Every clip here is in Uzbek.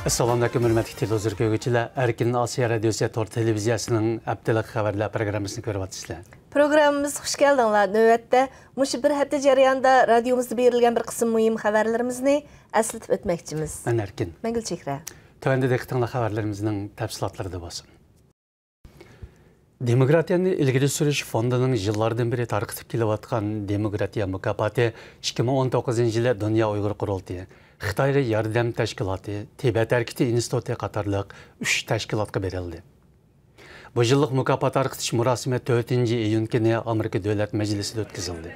Assalamu alaikum hörmətli televizor Erkin Asiya Radiosu Tor televiziyasının Abdullah xəbərlər proqramını görüyorsunuz. Programımız hoş geldinler. Növbətdə muşu bir həftə jarayonida radiomuzda berilgan bir qism mühim xəbərlərimizni əslatib ötməkçimiz. Mən Erkin. Mən Gülçehrə. Tövəndə diqqətinizə xəbərlərimizin təfsilatları da olsun. Demokratiyani ilgiri sürüş fondunun yıllardan beri tarqıtıb kelayotgan Demokratiya mükafatı 2019 yılı Dünya Uyghur Qurultayı, Xitay Yardım Təşkilatı, Tibet Hareketi İnstitutu qatarlıq 3 təşkilatqa berildi. Bu yıllık mükafat tarqıtış murasimi 4 iyun günü Amerika Dövlət Məclisində ötküzüldü.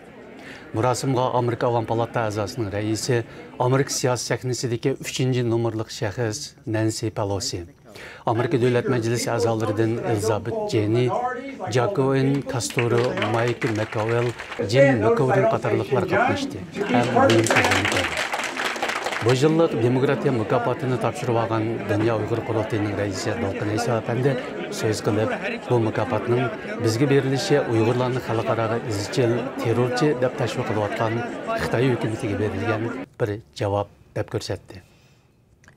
Murasimga Amerika Avam Palata azasının reisi, Amerika siyasi sahnesideki 3. numaralı şəxs Nancy Pelosi, Amerika Dövlət Məclisi azalarından Elizabeth Cheney, Jacqueline Castro, Mike McConnell, Jim McConnell qatarlıqlar qatnaşdı. Bu yıllık demokratiya mükafatını tapşırıb alğan Dünya Uyghur Qurultayının reisi Dolqin Aysa Efendi söz qılıb, bu mükafatның bizge berilişi Uyghurlarni xalqaraga izchil terrorchi deb tashviq qilayotgan Xitoy hukumatiga berilgan bir javob deb ko'rsatdi.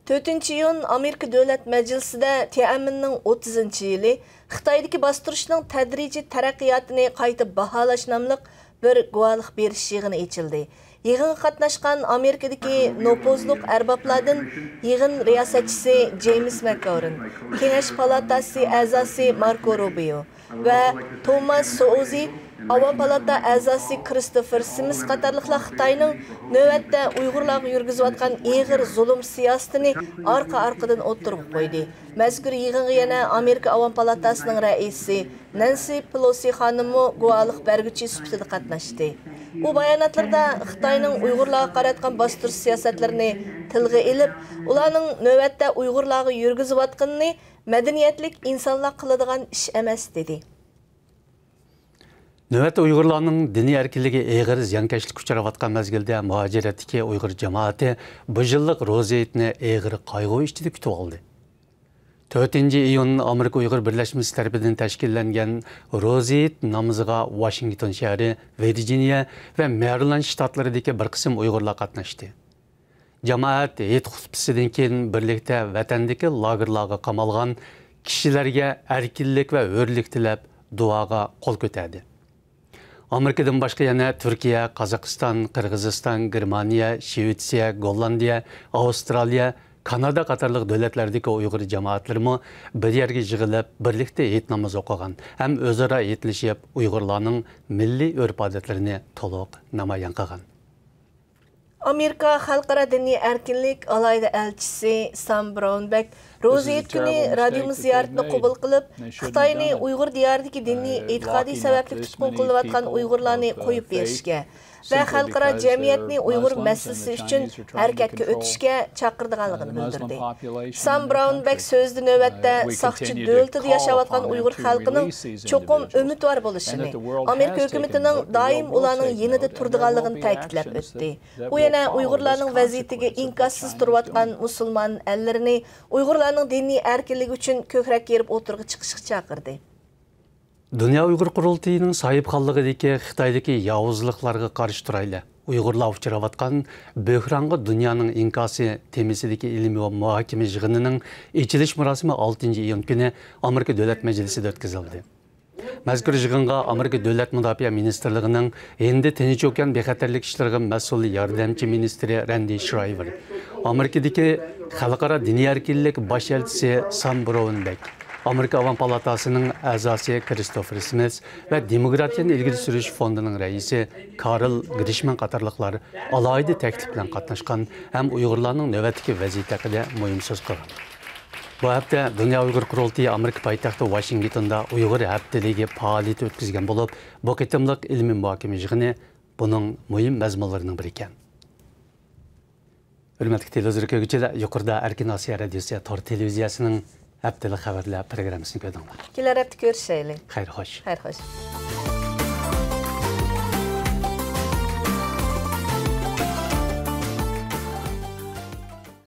4 iyun Amerika Dövlət Məclisində TM'nin 30. yılı Xitoydagi bastırışның tədrici taraqqiyotini qayta bahalash nomli bir guvohlik berish yig'ini ochildi. Yig'inga qatnashgan Amerikadagi nopozluq arboblardan yig'in riyosatchisi James McCarran, Kengash palatasi a'zosi Marco Rubio va Thomas Souzi, Avam palata a'zosi Christopher Smith qatorliqlar Xitoyning navbatda Uyg'urlarga yurgizayotgan ig'ir zulm siyosatini orqa-orqadan o'ttirib qo'ydi. Mazkur yig'inga yana Amerika Avam palatasining raisi Nancy Pelosi xonimi guvohlik berguchi sifatida qatnashdi. Bu bayonotlarda Xitoyning Uyg'urlarga qaratgan bostirish siyosatlarini tilga ilib, ularning navbatda Uyg'urlarga yurgizayotganini madaniyatlik insonlar qiladigan ish emas dedi. Növbətdə Uyğurlarning dini erkinligi ağır ziyankeşlik uçurayotgan mezgildə muhaciratdagi Uyğur cemaati bu yıllık roziyetni ağır qayg'u ichida kutib oldi. 4 iyun Amerika Uyghur Birleşmesi tarafidan təşkillengen roziyet namazıga Washington şəhəri, Virginia ve Maryland ştatlarındaki bir qism Uyghurlar qatnaşdı. Cemaat Eid xutbasidan keyin birlikdə vatandagi lagerlarga qamalgan kishilarga erkinlik ve hürlik tilab duaga qo'l ko'tardi. Amerikadan başqa yana Türkiye, Qozog'iston, Qirg'iziston, Germaniya, Shvetsiya, Gollandiya, Avstraliya, Kanada qatarlıq dövlətlərdəki Uyğur cemaatlarımı bir yerге yığılıb, birlikdə Eid namazı oqıgan, həm özara eydlişib Uyğurlarning milli örf-adətlərini to'liq namoyon qilgan. Amerika Xalqaro diniy erkinlik alayda elchisi Sam Brownback Roziyet kuni radiomiz ziyoratini qabul qilib, Xitoyni Uyg'ur diyoridagi diniy e'tiqodiy sababli tutqun qilayotgan Uyg'urlarni qo'yib berishga va xalqaro jamiyatni Uyg'ur masalasi uchun harakatga o'tishga chaqirdiganligini bildirdi. Sam Brownback so'zda navbatda saqchi davlatida yashayotgan Uyg'ur xalqining cho'qim umidvor bo'lishini, Amerika hukumatining doim ularning yanida turdiganligini ta'kidlab o'tdi. U yana Uyg'urlarning vaziyatiga inkossiz turayotgan musulmon allarini Uyg'urlarning diniy erkinligi uchun ko'krak yerib o'tirg'i chiqishga chaqirdi. Dünya Uyghur Qurultayının sahibxonligidagi Xitoydagi yovuzliklarga qarshi turayli. Uyg'urlar uchrayotgan böhronga dunyoning inkosi temisidagi ilmiy va muhokama yig'inining ochilish murosimi 6 iyun kuni Amerika Davlat Majlisida o'tkazildi. Mazkur yig'inga Amerika Davlat Mudofaa Ministrligining endi Tinch okean bexatarlik ishlariga mas'ul yordamchi ministri Randy Shriver, Amerikadagi xalqaro diniy erkinlik bosh elchisi Sam Brownback, Amerika Avam Palatasının a'zosi Christopher Smith ve Demokratiyani ilgiri sürüş fondunun reisi Karl Grishman qatarlıqlar alayda təklif bilan qatnaşqan hem Uyg'urlarning navbatdagi vaziyati haqida muhim so'z qilgan. Bu hafta Dünya Uyghur Qurultayı Amerika poytaxti Washingtonda Uyg'ur haftaligi faoliyat o'tkazgan bo'lib, bu qitimliq ilmiy muhokama yig'ini buning muhim mazmunlarining biri ekan. Hurmatli televizor ko'ruvchilar, yuqorida Erkin Asiya Radiosu Tor televiziyasining Abdullah xabarlar programmasini ko'rdinglar. Kelar hafta ko'rishaylik. Xayr xo'sh. Xayr xo'sh.